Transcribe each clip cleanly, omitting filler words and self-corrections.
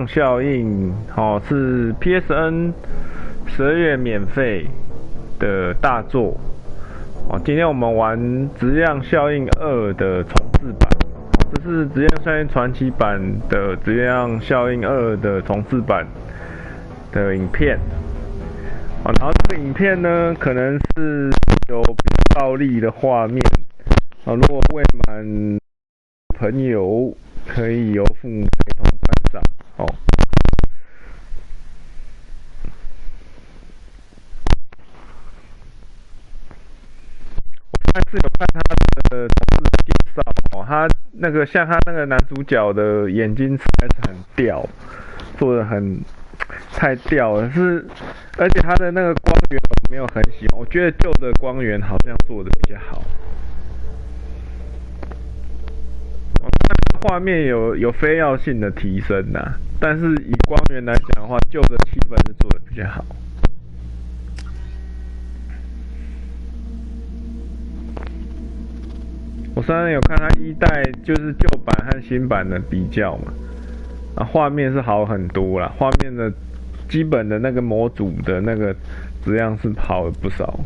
效应，是 psn12月免费的大作。今天我们玩《质量效应2》的重制版，这是《质量效应传奇版》的《质量效应2》的重制版的影片。然后这个影片呢，可能是有比较暴力的画面。如果未满朋友可以由父母陪同观赏。我上次有看他的同事介绍，他那个像他那个男主角的眼睛实在是很吊，做的太吊了，而且他的那个光源我没有很喜欢，我觉得旧的光源好像做的比较好。画面有非要性的提升呐，但是以光源来讲的话，旧的气氛是做的比较好。我上次有看他一代就是旧版和新版的比较嘛，画面是好很多啦，画面的基本的那个模组的那个质量是好了不少。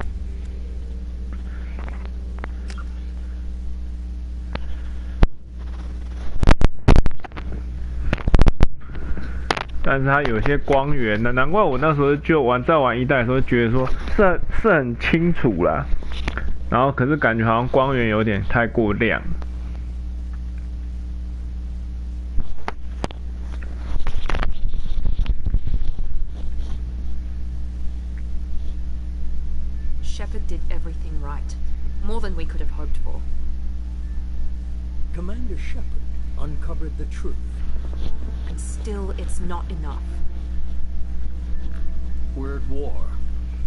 但是它有些光源呢，难怪我那时候在玩一代的时候觉得说是很清楚啦，然后可是感觉好像光源有点太过亮。Shepard did everything right, more than we could have hoped for. Commander Shepard uncovered the truth. And still, it's not enough. We're at war.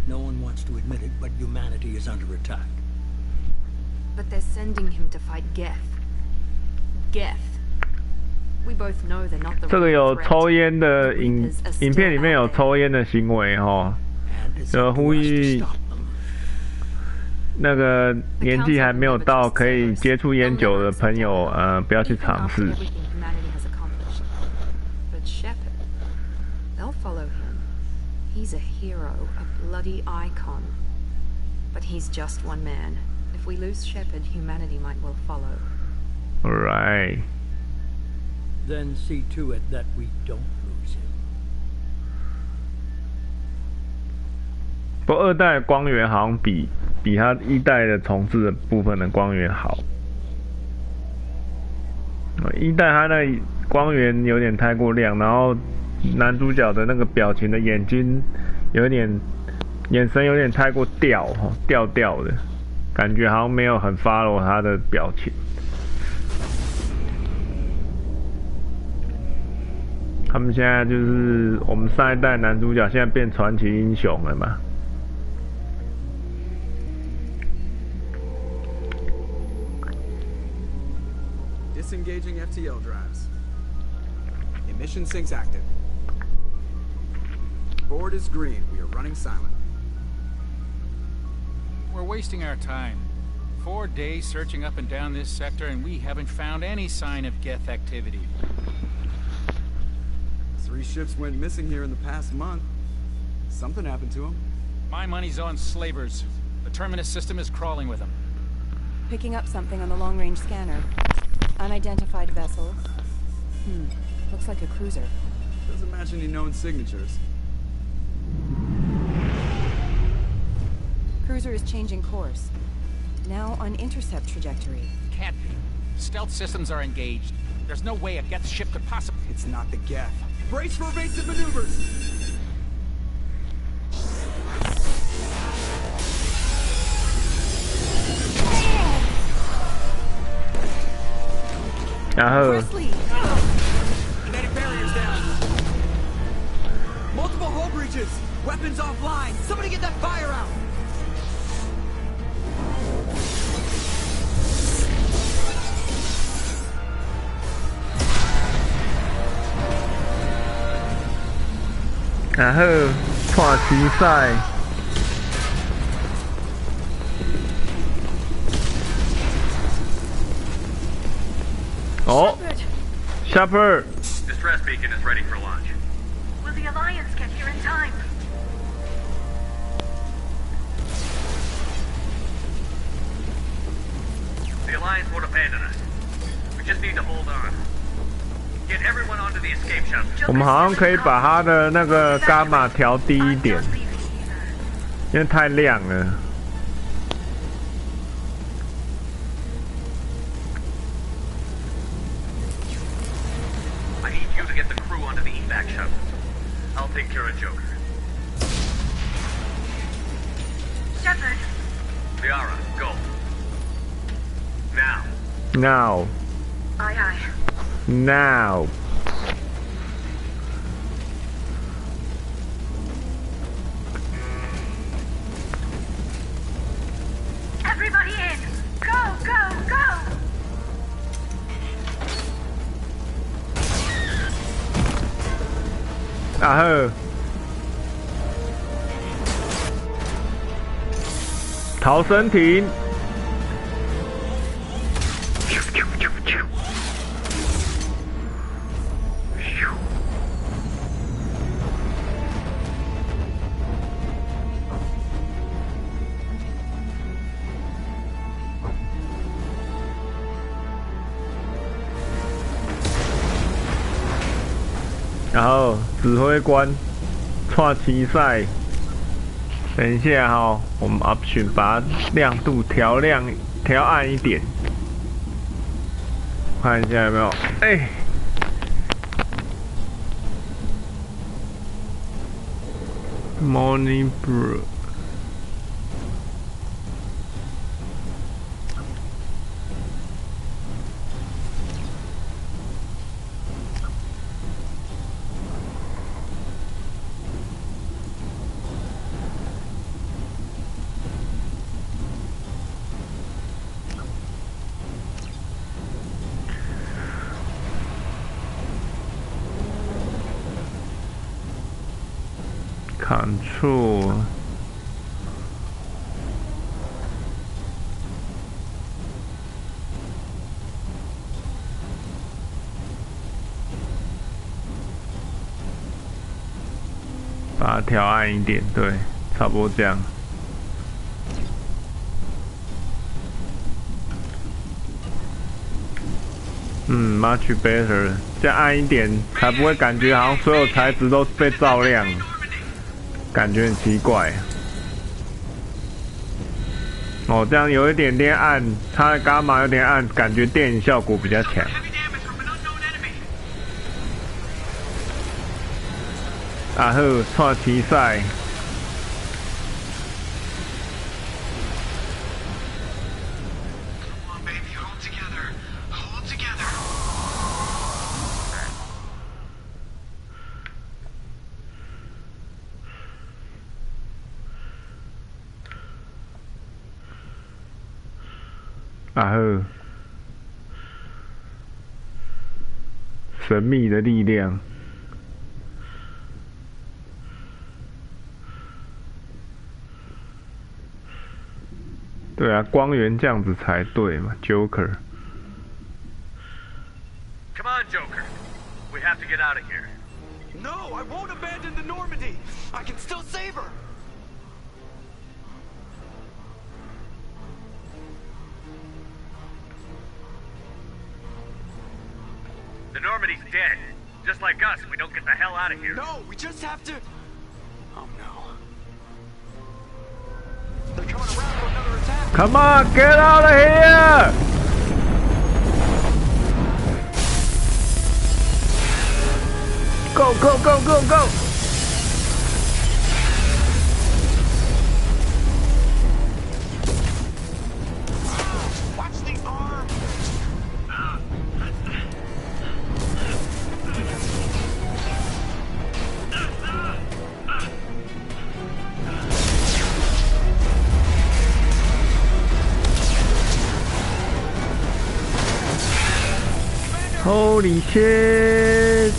No one wants to admit it, but humanity is under attack. But they're sending him to fight Geth. Geth. We both know they're not the 这个有抽烟的影片里面有抽烟的行为就呼吁那个年纪还没有到可以接触烟酒的朋友不要去尝试。Follow him. He's a hero, a bloody icon. But he's just one man. If we lose Shepard, humanity might well follow. Alright. Then see to it that we don't lose him. 不过2代的光源好像比他1代的重置的部分的光源好。1代他那光源有点太过亮，然后男主角的那个表情的眼睛眼神有点太过吊的，感觉好像没有很 follow 他的表情。他们现在就是我们上一代男主角现在变传奇英雄了嘛。Disengaging FTL drives. Emission sinks active. Board is green. We are running silent. We're wasting our time. 4 days searching up and down this sector, and we haven't found any sign of Geth activity. 3 ships went missing here in the past month. Something happened to them. My money's on slavers. The Terminus system is crawling with them. Picking up something on the long-range scanner. Unidentified vessel. Looks like a cruiser. Doesn't match any known signatures. Cruiser is changing course. Now on intercept trajectory. Can't be. Stealth systems are engaged. There's no way a Geth ship could possibly... It's not the Geth. Brace for evasive maneuvers! Kinetic barriers down. Multiple hull breaches. Weapons offline. Somebody get that fire out.破奇赛。哦 ，Shepard， distress beacon is ready for launch. Will the Alliance get here in time? The Alliance won't abandon us. We just need to hold on. Get everyone onto the escape shuttle. 我们好像可以把它的那个伽马调低一点，因为太亮了。I need you to get the crew onto the evac shuttle. I'll take care of Joker. Shepard. Liara, go. Now. Now. Aye, aye. Now. Everybody in! Go, go, go! 啊呵，逃生艇。然后指挥官串棋赛，等一下哈，我们 option 把亮度调暗一点，看一下有没有，哎。Morning brew。Control， 把它调暗一点，对，差不多这样。much better， 这样暗一点，才不会感觉好像所有材质都被照亮。感觉很奇怪，哦，这样有一点点暗，它的伽马有点暗，感觉电影效果比较强。啊呵，串棋赛。啊呵，神秘的力量。对啊，光源这样子才对嘛 ，Joker。Come on, Joker. We have to get out of here. No, I won't abandon the Normandy. I can still save her. The Normandy's dead. Just like us if we don't get the hell out of here. No, we just have to... Oh no. They're coming around for another attack. Come on, get out of here! Go, go, go, go, go! Watch the arm. Holy shit!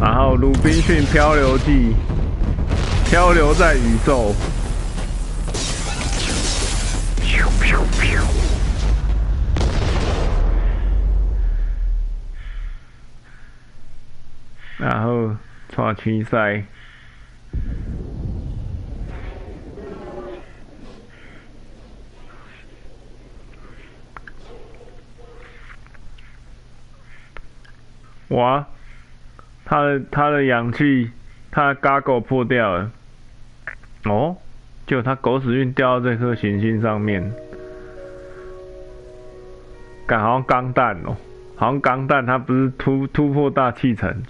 然后鲁滨逊漂流记，漂流在宇宙。刷区赛。哇，他的氧气，他的 goggle 破掉了。哦，就他狗屎运掉到这颗行星上面，感好像钢弹哦，好像钢弹，它不是突破大气层，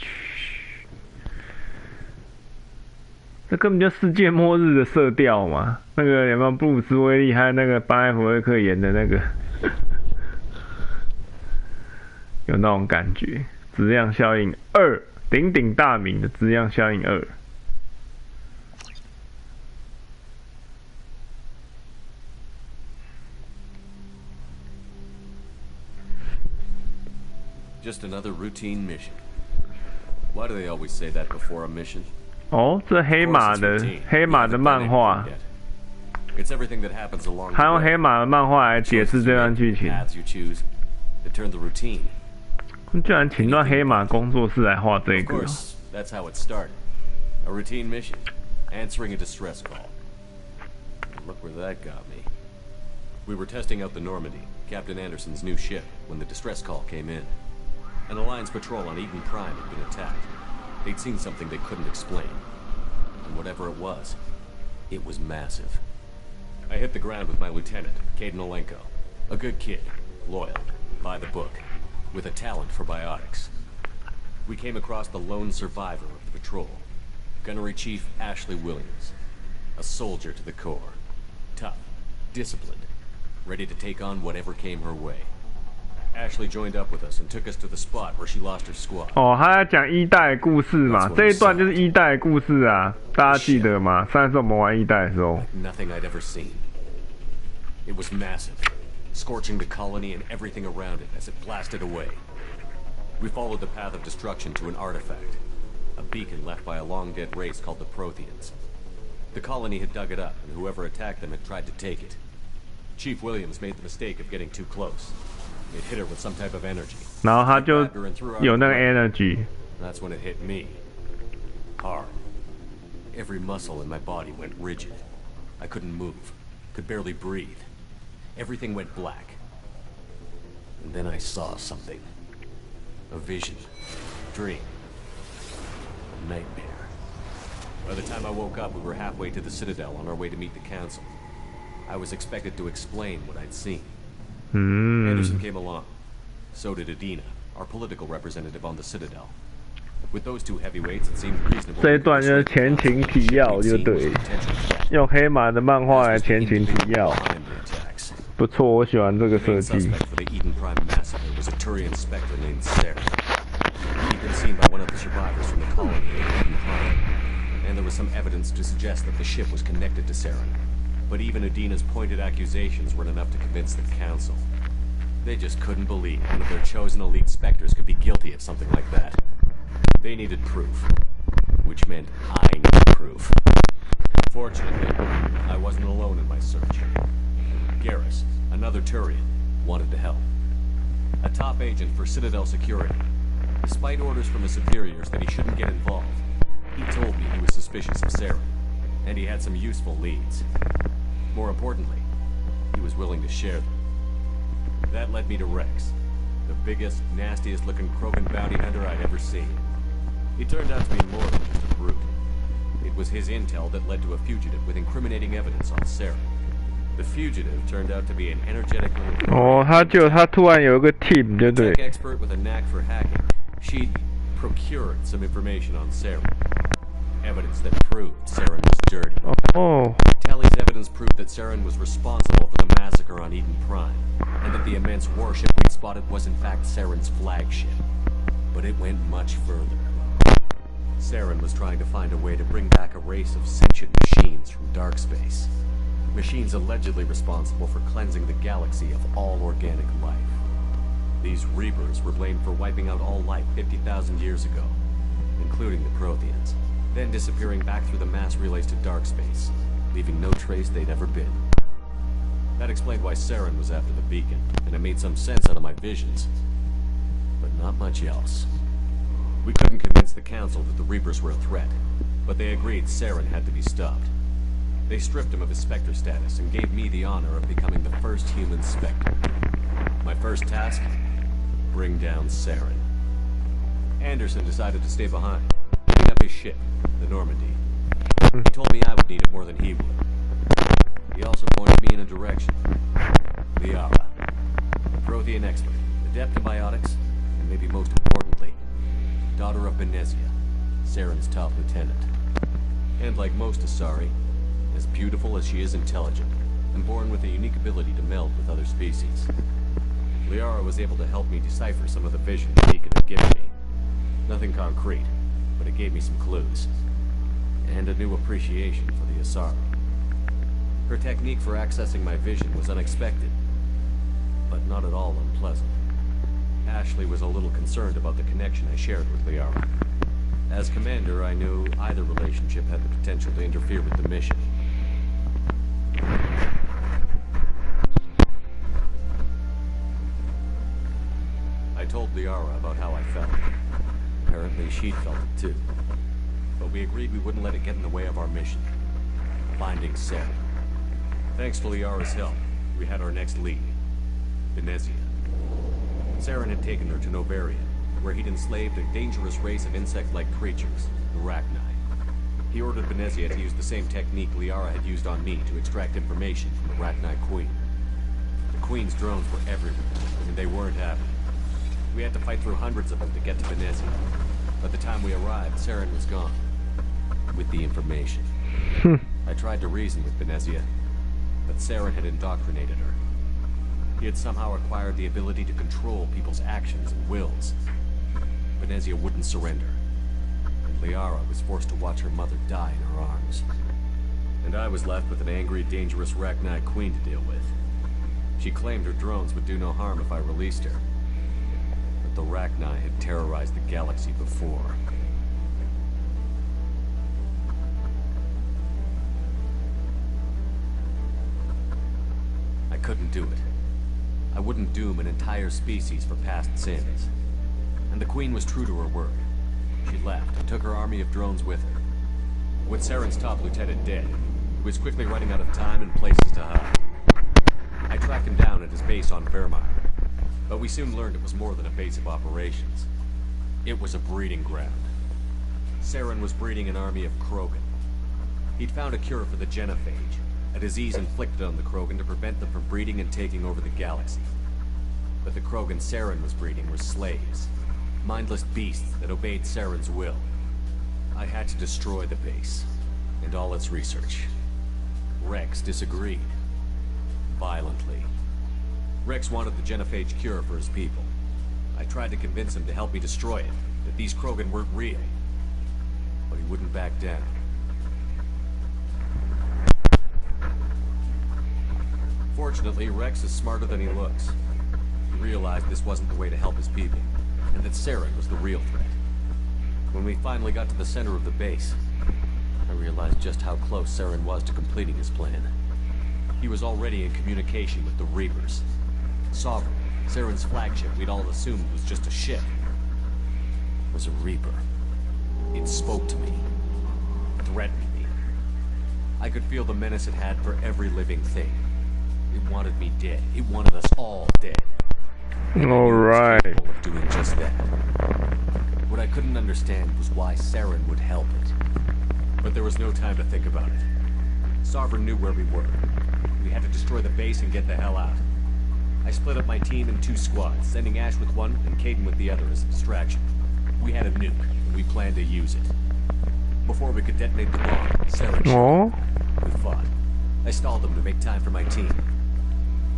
这根本就世界末日的色调嘛。那个有没有布鲁斯威利还有那个班艾弗瑞克演的那个，有那种感觉。质量效应2，鼎鼎大名的质量效应2。Just another routine mission. Why do they always say that before a mission? 哦，这黑马的漫画， It's everything that happens along 他用 the way. 黑马的漫画来解释这段剧情。 Paths you choose that turn the routine. 居然请到黑马工作室来画这 Of 个。 course, that's how it started. A routine mission, answering a distress call. And look where that got me. We were testing out the Normandy, Captain Anderson's new ship, when the distress call came in. An Alliance patrol on Eden Prime had been attacked. They'd seen something they couldn't explain. And whatever it was massive. I hit the ground with my lieutenant, Caden Olenko. A good kid, loyal, by the book, with a talent for biotics. We came across the lone survivor of the patrol, Gunnery Chief Ashley Williams. A soldier to the core. Tough, disciplined, ready to take on whatever came her way. Ashley joined up with us and took us to the spot where she lost her squad. 哦，他在讲一代的故事嘛，这一段就是一代的故事啊，大家记得吗？上次我们玩一代的时候。 Nothing I'd ever seen. It was massive, scorching the colony and everything around it as it blasted away. We followed the path of destruction to an artifact, a beacon left by a long-dead race called the Protheans. The colony had dug it up, and whoever attacked them had tried to take it. Chief Williams made the mistake of getting too close. It hit her with some type of energy. 然后他就有那个 energy. That's when it hit me. Hard. Every muscle in my body went rigid. I couldn't move, could barely breathe. Everything went black. And then I saw something. A vision. A dream. A nightmare. By the time I woke up, we were halfway to the Citadel on our way to meet the Council. I was expected to explain what I'd seen. Anderson came along. So did Adina, our political representative on the Citadel. With those two heavyweights, it seemed reasonable. 这一段就是前情提要，就对，用黑马的漫画来前情提要，不错，我喜欢这个设计。 Suspect for the Eden Prime massacre was a Turian Spectre named Sarah. He'd been seen by one of the survivors from the colony at Eden Prime, and there was some evidence to suggest that the ship was connected to Sarah. But even Adina's pointed accusations weren't enough to convince the Council. They just couldn't believe one of their chosen elite Spectres could be guilty of something like that. They needed proof, which meant I needed proof. Fortunately, I wasn't alone in my search. Garrus, another Turian, wanted to help. A top agent for Citadel Security. Despite orders from his superiors that he shouldn't get involved, he told me he was suspicious of Sarah, and he had some useful leads. More importantly, he was willing to share them. That led me to Rex, the biggest, nastiest-looking Krogan bounty hunter I'd ever seen. He turned out to be more than just a brute. It was his intel that led to a fugitive with incriminating evidence on Sarah. The fugitive turned out to be an energetic little... 哦，他突然有一个 team， 对不对？ Tech expert with a knack for hacking. She'd procured some information on Sarah. Evidence that proved Saren was dirty. Oh. Tally's evidence proved that Saren was responsible for the massacre on Eden Prime, and that the immense warship we'd spotted was in fact Saren's flagship. But it went much further. Saren was trying to find a way to bring back a race of sentient machines from dark space. Machines allegedly responsible for cleansing the galaxy of all organic life. These Reapers were blamed for wiping out all life 50,000 years ago, including the Protheans, then disappearing back through the mass relays to dark space, leaving no trace they'd ever been. That explained why Saren was after the beacon, and it made some sense out of my visions. But not much else. We couldn't convince the Council that the Reapers were a threat, but they agreed Saren had to be stopped. They stripped him of his Spectre status and gave me the honor of becoming the first human Spectre. My first task? Bring down Saren. Anderson decided to stay behind, picking up his ship, the Normandy. He told me I would need it more than he would. He also pointed me in a direction. Liara, a Prothean expert, adept in biotics, and maybe most importantly, daughter of Benezia, Saren's top lieutenant. And like most Asari, as beautiful as she is intelligent, and born with a unique ability to meld with other species. Liara was able to help me decipher some of the vision Deacon had given me. Nothing concrete, but it gave me some clues. And a new appreciation for the Asari. Her technique for accessing my vision was unexpected, but not at all unpleasant. Ashley was a little concerned about the connection I shared with Liara. As commander, I knew either relationship had the potential to interfere with the mission. I told Liara about how I felt. Apparently she felt it too. But we agreed we wouldn't let it get in the way of our mission. Finding Saren. Thanks to Liara's help, we had our next lead. Benezia. Saren had taken her to Novaria, where he'd enslaved a dangerous race of insect-like creatures, the Rachni. He ordered Benezia to use the same technique Liara had used on me to extract information from the Rachni Queen. The Queen's drones were everywhere, and they weren't happy. We had to fight through hundreds of them to get to Benezia. By the time we arrived, Saren was gone. With the information. I tried to reason with Benezia, but Saren had indoctrinated her. He had somehow acquired the ability to control people's actions and wills. Benezia wouldn't surrender, and Liara was forced to watch her mother die in her arms. And I was left with an angry, dangerous Rachni Queen to deal with. She claimed her drones would do no harm if I released her. But the Rachni had terrorized the galaxy before. I couldn't do it. I wouldn't doom an entire species for past sins. And the Queen was true to her word. She left and took her army of drones with her. With Saren's top lieutenant dead, he was quickly running out of time and places to hide. I tracked him down at his base on Vermeer, but we soon learned it was more than a base of operations. It was a breeding ground. Saren was breeding an army of Krogan. He'd found a cure for the genophage, a disease inflicted on the Krogan to prevent them from breeding and taking over the galaxy. But the Krogan Saren was breeding were slaves, mindless beasts that obeyed Saren's will. I had to destroy the base, and all its research. Rex disagreed. Violently. Rex wanted the genophage cure for his people. I tried to convince him to help me destroy it, that these Krogan weren't real. But he wouldn't back down. Fortunately, Rex is smarter than he looks. He realized this wasn't the way to help his people, and that Saren was the real threat. When we finally got to the center of the base, I realized just how close Saren was to completing his plan. He was already in communication with the Reapers. Sovereign, Saren's flagship we'd all assumed was just a ship, was a Reaper. It spoke to me, threatened me. I could feel the menace it had for every living thing. It wanted me dead. It wanted us all dead. All right. It was capable of doing just that. What I couldn't understand was why Saren would help it. But there was no time to think about it. Sovereign knew where we were. We had to destroy the base and get the hell out. I split up my team in 2 squads, sending Ash with one and Caden with the other as a distraction. We had a nuke, and we planned to use it. Before we could detonate the bomb, Saren shot. We fought. I stalled them to make time for my team.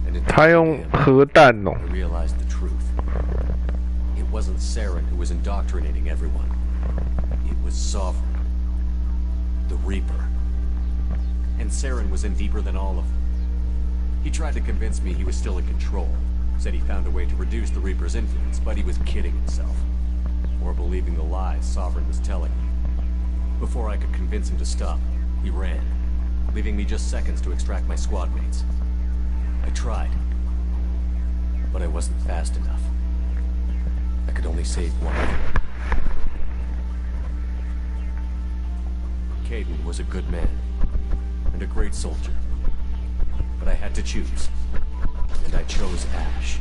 And in他用核弹哦。 I realized the truth. It wasn't Saren who was indoctrinating everyone. It was Sovereign. The Reaper. And Saren was in deeper than all of them. He tried to convince me he was still in control. Said he found a way to reduce the Reaper's influence, but he was kidding himself. Or believing the lies Sovereign was telling me. Before I could convince him to stop, he ran, leaving me just seconds to extract my squad mates. I tried, but I wasn't fast enough. I could only save one of them. Caden was a good man and a great soldier. But I had to choose, and I chose Ash.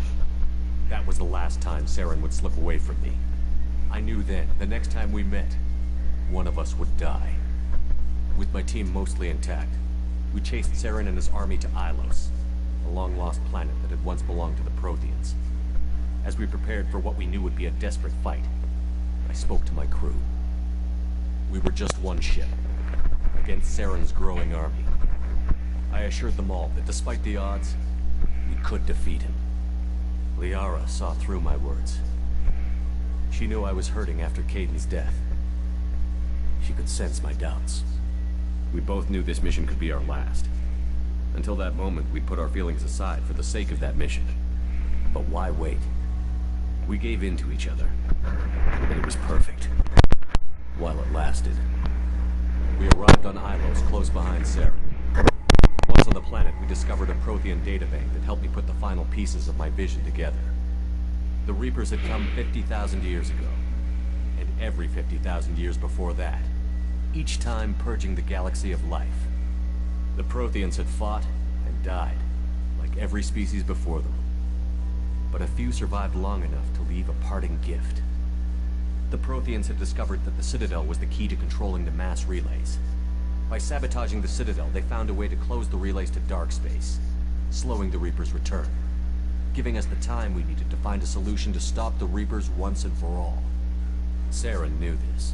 That was the last time Saren would slip away from me. I knew then, the next time we met, one of us would die. With my team mostly intact, we chased Saren and his army to Ilos, a long-lost planet that had once belonged to the Protheans. As we prepared for what we knew would be a desperate fight, I spoke to my crew. We were just one ship, against Saren's growing army. I assured them all that despite the odds, we could defeat him. Liara saw through my words. She knew I was hurting after Caden's death. She could sense my doubts. We both knew this mission could be our last. Until that moment, we'd put our feelings aside for the sake of that mission. But why wait? We gave in to each other, and it was perfect. While it lasted. We arrived on Ilos, close behind Saren. Once on the planet, we discovered a Prothean databank that helped me put the final pieces of my vision together. The Reapers had come 50,000 years ago, and every 50,000 years before that, each time purging the galaxy of life. The Protheans had fought and died, like every species before them. But a few survived long enough to leave a parting gift. The Protheans had discovered that the Citadel was the key to controlling the mass relays. By sabotaging the Citadel, they found a way to close the relays to dark space, slowing the Reapers' return, giving us the time we needed to find a solution to stop the Reapers once and for all. Saren knew this.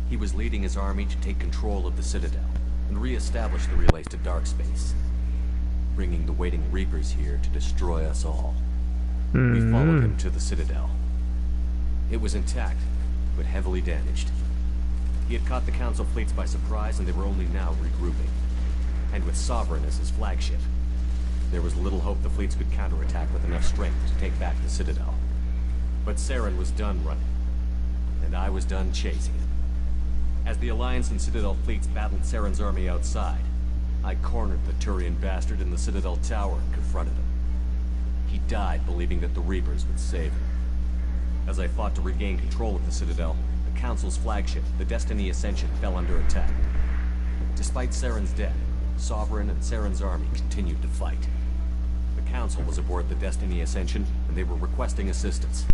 He was leading his army to take control of the Citadel and re-establish the relays to dark space, bringing the waiting Reapers here to destroy us all. We followed him to the Citadel. It was intact, but heavily damaged. He had caught the Council fleets by surprise, and they were only now regrouping. And with Sovereign as his flagship, there was little hope the fleets could counterattack with enough strength to take back the Citadel. But Saren was done running, and I was done chasing him. As the Alliance and Citadel fleets battled Saren's army outside, I cornered the Turian bastard in the Citadel tower and confronted him. He died believing that the Reapers would save him. As I fought to regain control of the Citadel, the Council's flagship, the Destiny Ascension, fell under attack. Despite Saren's death, Sovereign and Saren's army continued to fight. The Council was aboard the Destiny Ascension, and they were requesting assistance.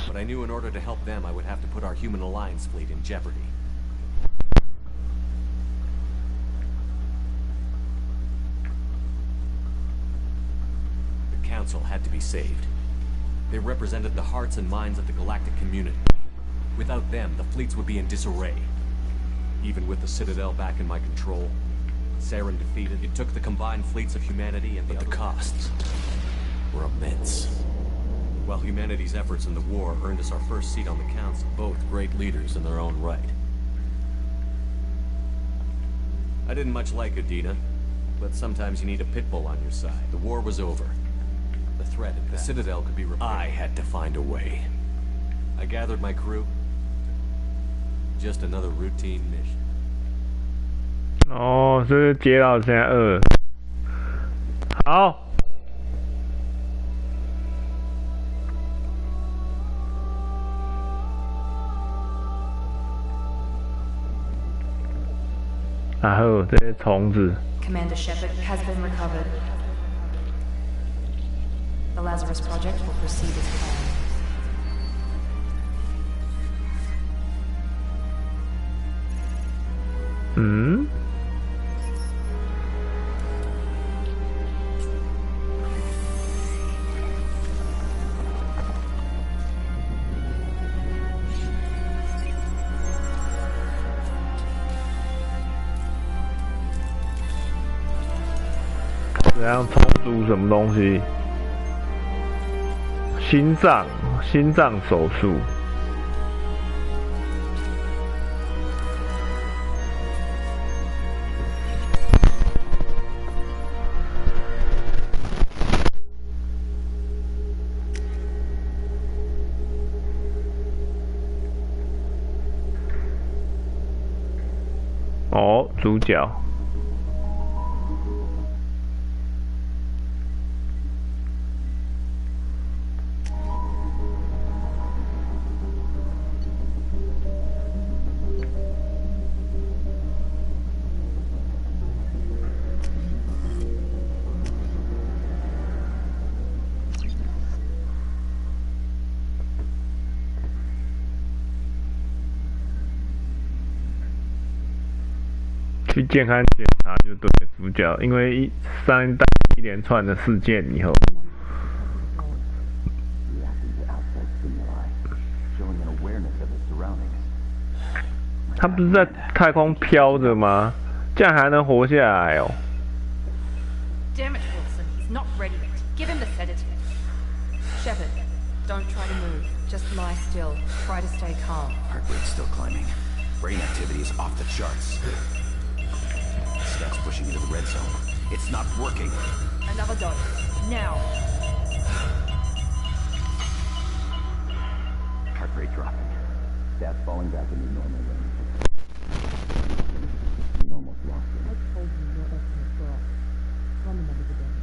But I knew in order to help them, I would have to put our Human Alliance fleet in jeopardy. The Council had to be saved. They represented the hearts and minds of the galactic community. Without them, the fleets would be in disarray. Even with the Citadel back in my control, Saren defeated, it took the combined fleets of humanity, and the costs were immense. While humanity's efforts in the war earned us our first seat on the Council, both great leaders in their own right. I didn't much like Adina, but sometimes you need a pit bull on your side. The war was over. The threat at the Citadel could be repaired. I had to find a way. I gathered my crew. Just another routine mission. 哦，这是接到现在2。好。然后这些虫子。Commander Shepard has been recovered. The Lazarus Project will proceed as planned. Hmm?怎样重组什么东西？心脏手术。哦，主角。去健康检查就对了，主角，因为上一代一连串的事件以后，他不是在太空飘着吗？这样还能活下来哦。Damn it, Wilson. He's not ready yet. Give him the sedative. Shepard, don't try to move. Just lie still. Try to stay calm. Heart rate's still climbing. Brain activity is off the charts. Steps pushing into the red zone. It's not working. Another dose. Now. Heart rate dropping. Stats falling back into normal range. We almost lost him. I told you you're up to the girl. Run the numbers again.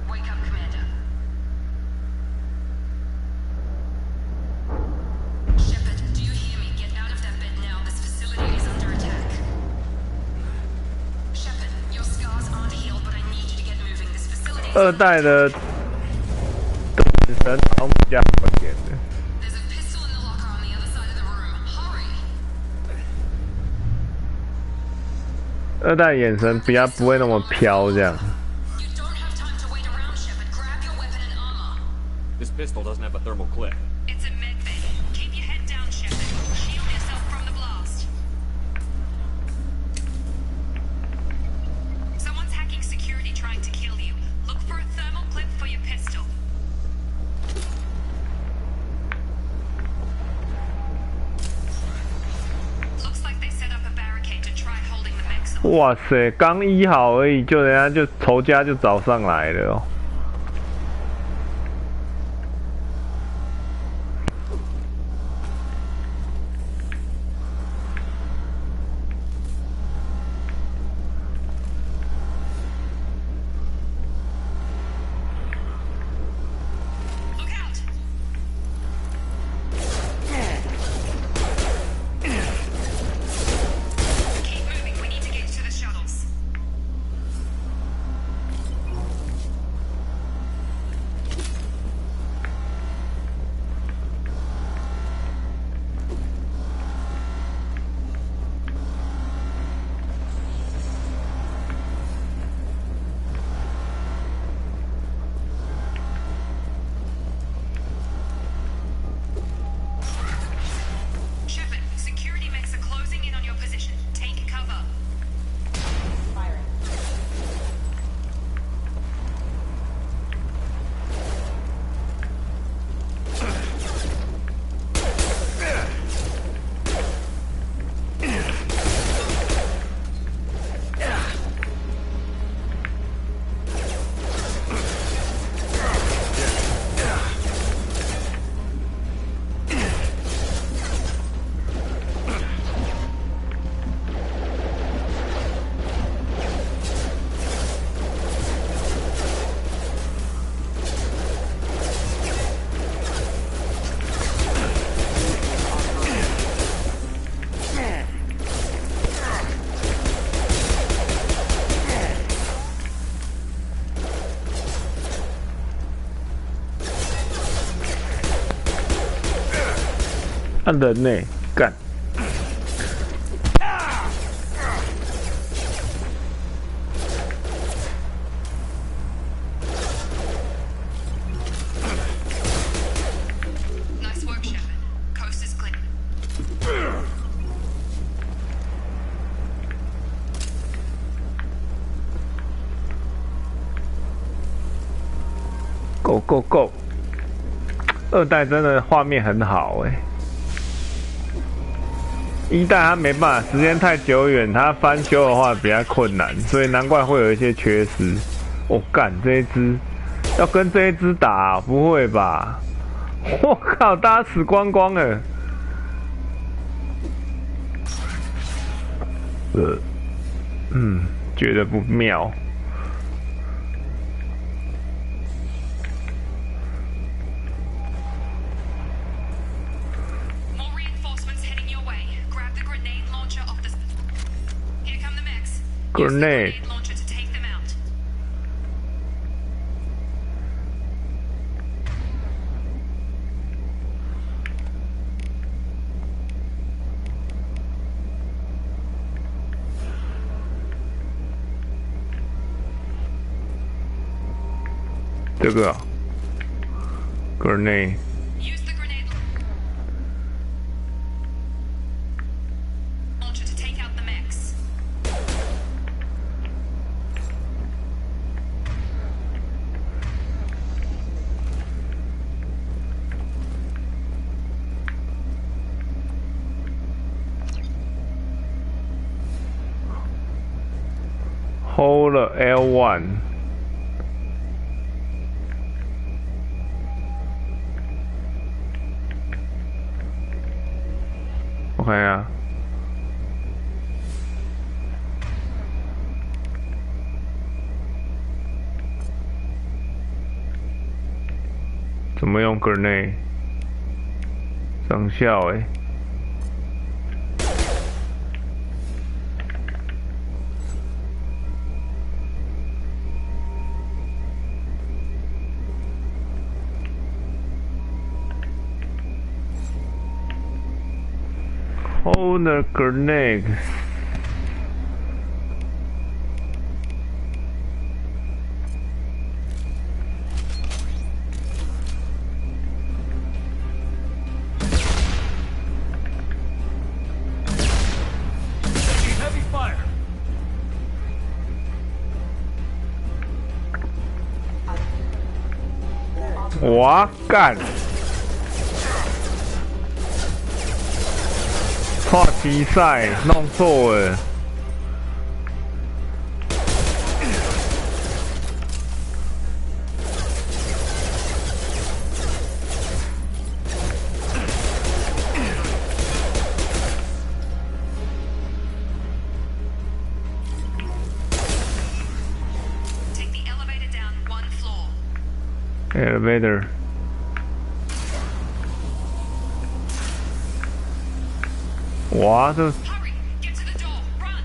Wake up, Commander. Shepard, do you hear me? Get out of that bed now. This facility is under attack. Shepard, your scars aren't healed, but I need you to get moving. This facility is 二代的死神好像比较好一点的。 There's a pistol in the locker on the other side of the room. Hurry! 二代眼神比较不会那么飘这样。 You don't have time to wait around, Shepard. Grab your weapon and armor. This pistol doesn't have a thermal clip. It's a med bay. Keep your head down, Shepard. Shield yourself from the blast. Someone's hacking security trying to kill you. Look for a thermal clip for your pistol. Looks like they set up a barricade to try holding the mechs off. 哇塞，刚医好而已，就人家就仇家就找上来了哦。Look out! Keep moving. We need to get to the shuttles. 他人呢？干！Go！ 二代真的画面很好哎，一代它没办法，时间太久远，它翻修的话比较困难，所以难怪会有一些缺失。我干，这一只要跟这一只打，不会吧？我靠，大家死光光了。觉得不妙。Grenade. 这个 grenade。 Use the grenade launcher to take out the mechs. Hold L1。 我看一下，怎么用 grenade？ 生效欸。 Hold the grenade. Heavy fire. 哇干！ 跨比赛弄错了。Take the elevator down 1 floor. Elevator。 哇，这 Hurry, get to the door, run.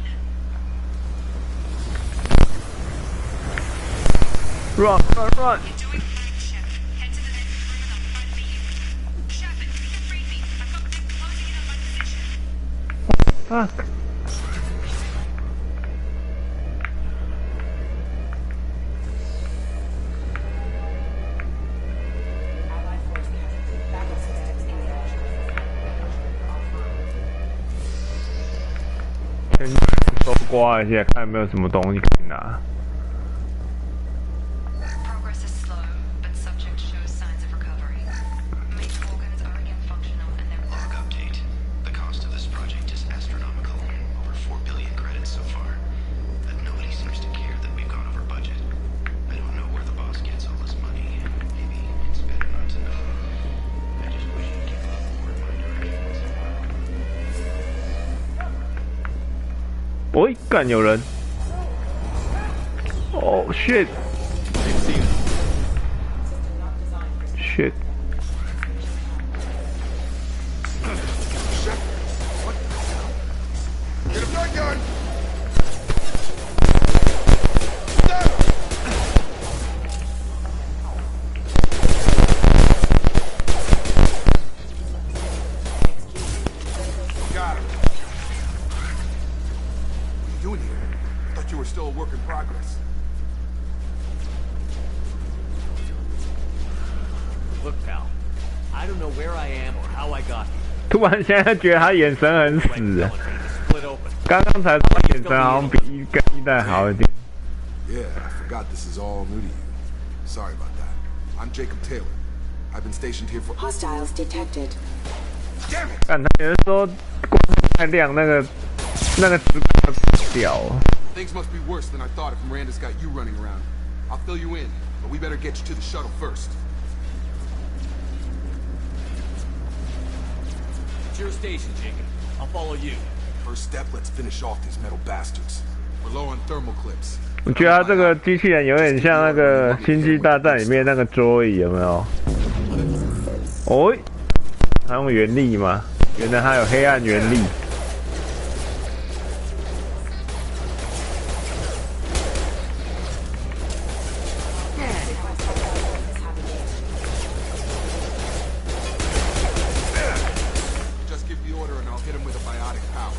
run run run！ You're doing fine, Shep. Head to the next room and I'll try to beat you. Shepard, you can read me. I've got them closing in on my position. Fuck！ 先搜刮一下，看有没有什么东西可以拿。 Progress is slow, but subject shows signs of recovery. Major organs are again functional and they're Log update. The cost of this project is astronomical. Over 4 billion credits so far. But nobody seems to care that we've gone over budget. I don't know where the boss gets all this money. Maybe it's better not to know. I just wish you'd give up more in my direction once in a while. 喂，干有人！哦 shit！ shit！ Get a shotgun! Got him. What are you doing here? I thought you were still a work in progress. Look, pal. I don't know where I am or how I got here. 突然现在觉得他眼神很死， Split open. 刚刚才说眼神好像比一代好一点。 Yeah, I forgot this is all new to you. Sorry about that. I'm Jacob Taylor. I've been stationed here for... Hostiles detected. Damn it! 看他有人说光太亮，那个直观屌。 Things must be worse than I thought if Miranda's got you running around. I'll fill you in, but we better get you to the shuttle first. It's your station, Jacob. I'll follow you. First step, let's finish off these metal bastards. We're low on thermal clips. 我觉得他这个机器人有点像那个《星际大战》里面那个桌椅，有没有？哦，他用原力吗？原来他有黑暗原力。 Just give the order and I'll hit him with a biotic power.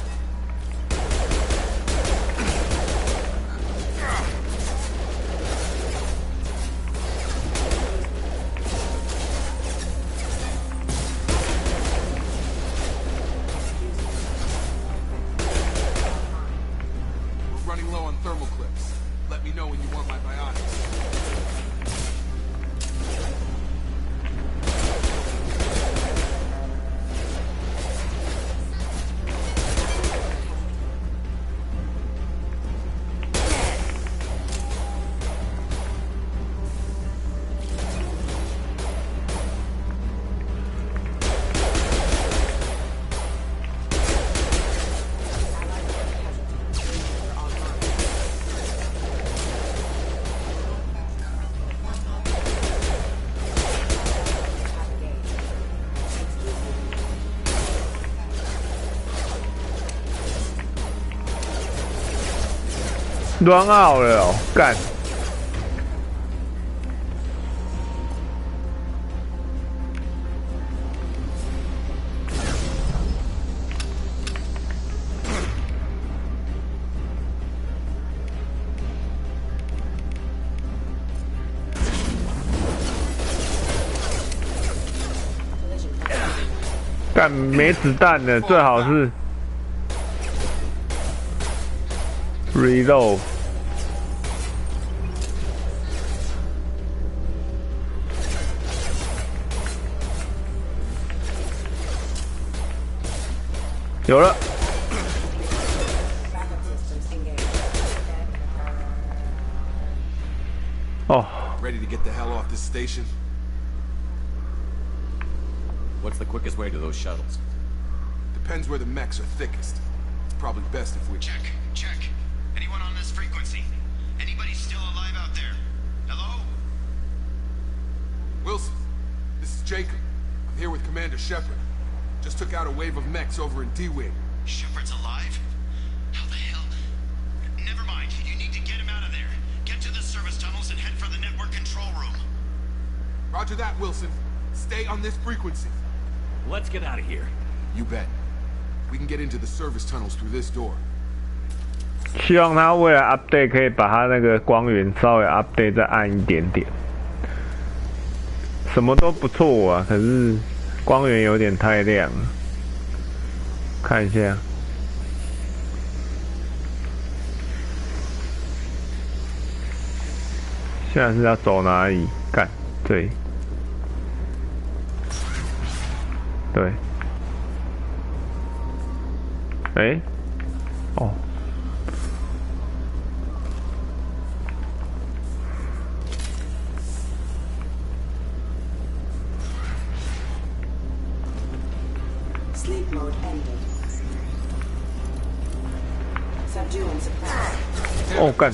run out 了哦，干！干没子弹了，最好是 reload。有了。哦。Ready to get the hell off this station? What's the quickest way to those shuttles? Depends where the mechs are thickest. It's probably best if we... Check. Anyone on this frequency? Anybody still alive out there? Hello? Wilson, this is Jacob. I'm here with Commander Shepard. Just took out a wave of mechs over in D-Wing. Shepard's alive? How the hell? Never mind. You need to get him out of there. Get to the service tunnels and head for the network control room. Roger that, Wilson. Stay on this frequency. Let's get out of here. You bet. We can get into the service tunnels through this door. 希望他未来 update 可以把他那个光源稍微 update 再暗一点点。什么都不错啊，可是光源有点太亮了。看一下。现在是要走哪里？干，对。对，哎，哦，哦干。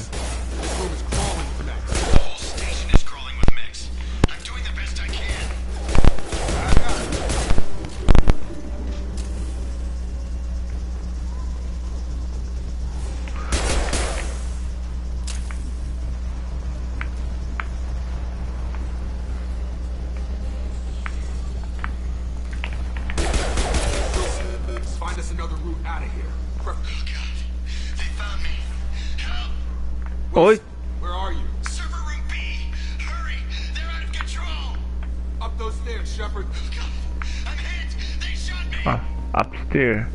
Oi. Where are you? Server room B. Hurry! They're out of control. Up those stairs, Shepard. I'm hit. They shot me. Upstairs.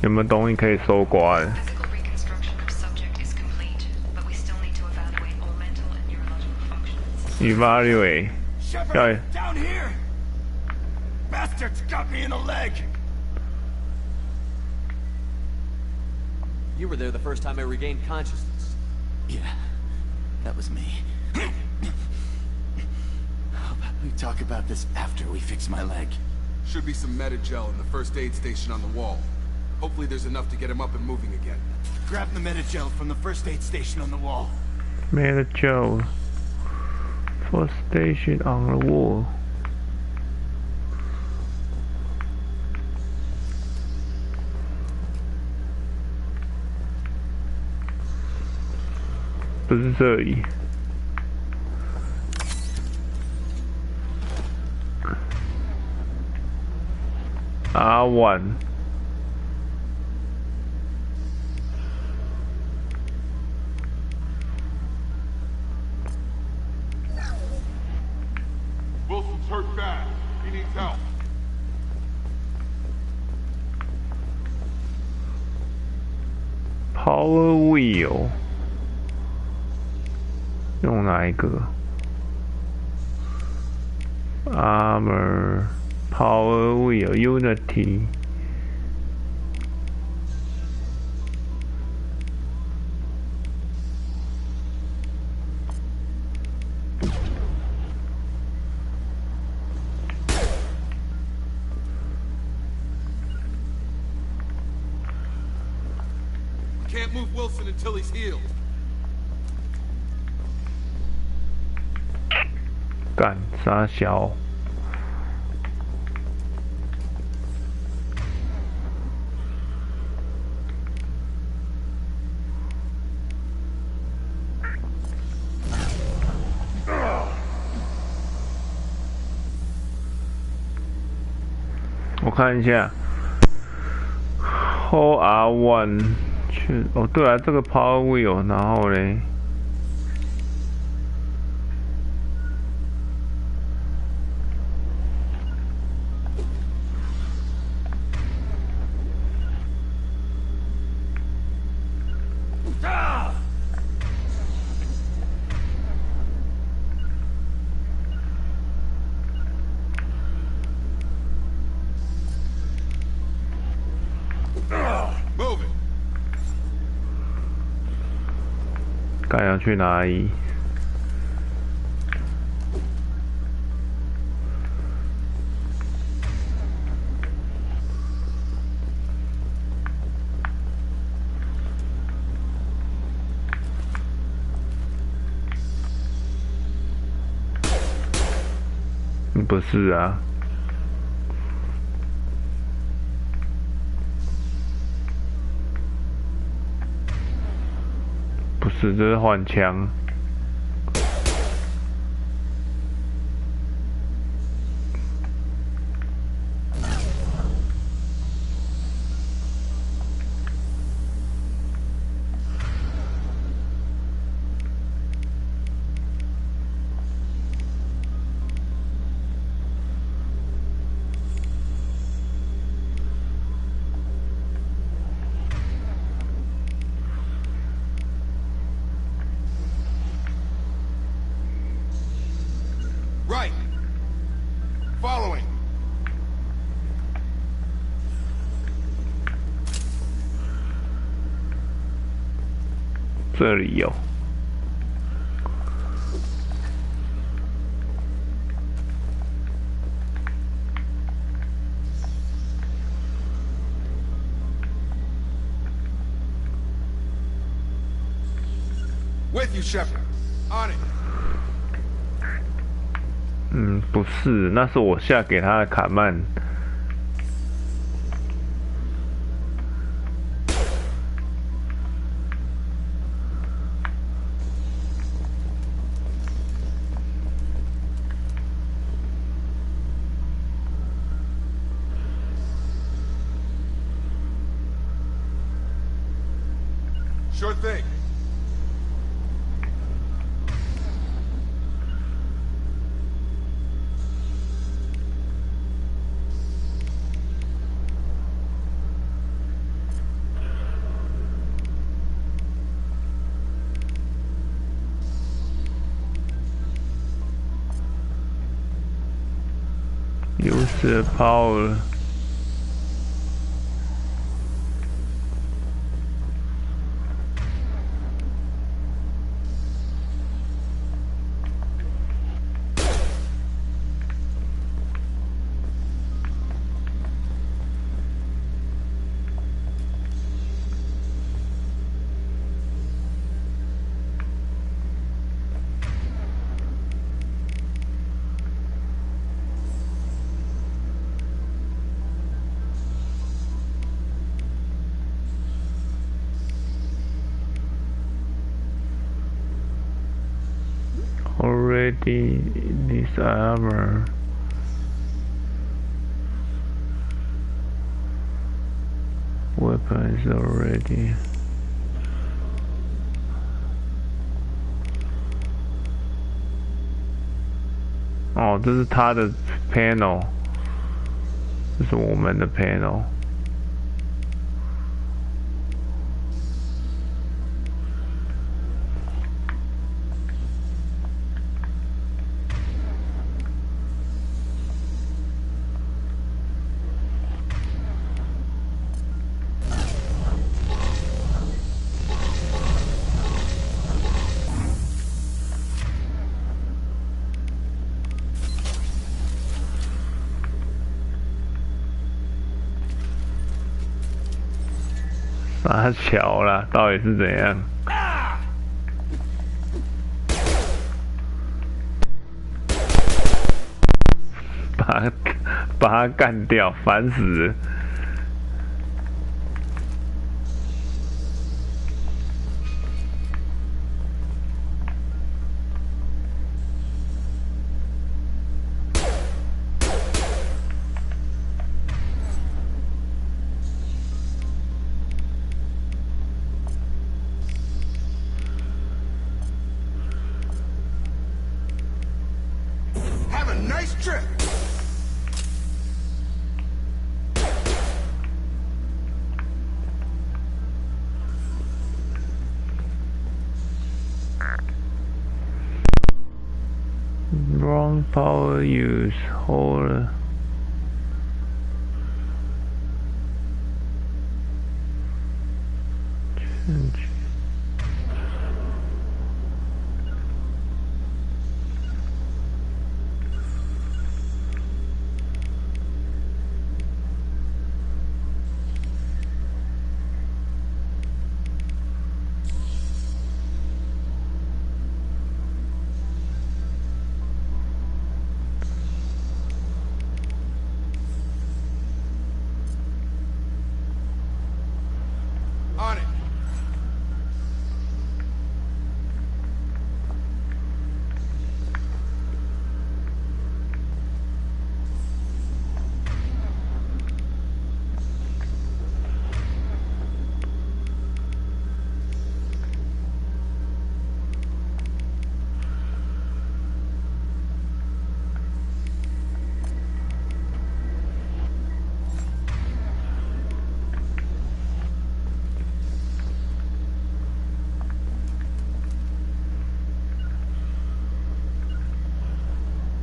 有没有东西可以搜刮的？ Physical reconstruction of subject is complete, but we still need to evaluate all mental and neurological functions. Evaluate. Shepard, down here! Bastards got me in the leg! You were there the first time I regained consciousness. Yeah, that was me. How about we talk about this after we fix my leg? Should be some meta-gel in the first aid station on the wall. Hopefully there's enough to get him up and moving again. Grab the meta-gel from the first aid station on the wall. Meta-gel. First station on the wall. 不是这里。R1。Wilson's hurt bad. He needs help. Power wheel。 用哪一个 ？Armor, Power Wheel, Unity。Can't move Wilson until he's healed. 干啥小？看一下 ，Hold R1 去哦，对啊，这个 Power Wheel， 然后嘞。该要去哪里？不是啊。不是，这是换枪。这里有。With you, Shepard. On it. 不是，那是我下给他的卡曼。Sure thing. Use the power. Already this armor. Weapon is already. 哦，这是他的 panel， 这是我们的 panel。傻小啦，到底是怎样？把他干掉，烦死了！ nice trip. Wrong power use. Hold. Change. On it.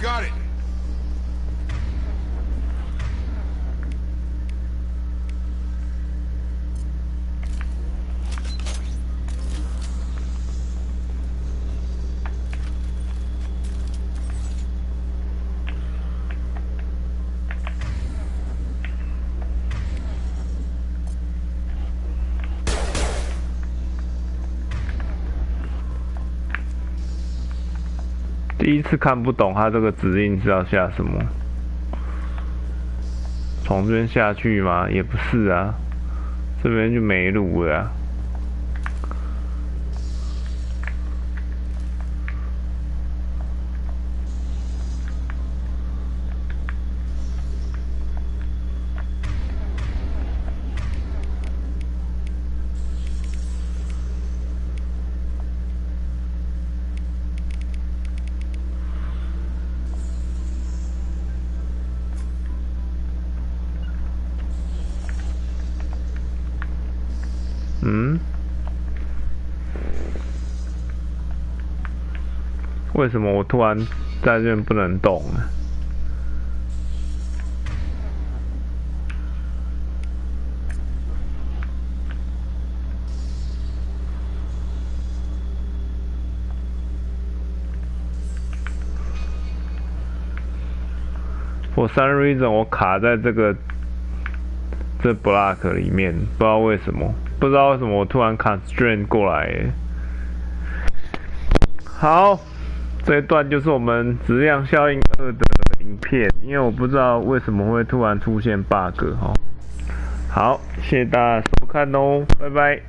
Got it.第一次看不懂他这个指令是要下什么，从这边下去吗？也不是啊，这边就没路了啊。为什么我突然在这边不能动呢？For some reason 我卡在这 block 里面，不知道为什么，我突然 constraint 过来耶。好。这一段就是我们质量效应2的影片，因为我不知道为什么会突然出现 bug 哈。好，谢谢大家收看哦，拜拜。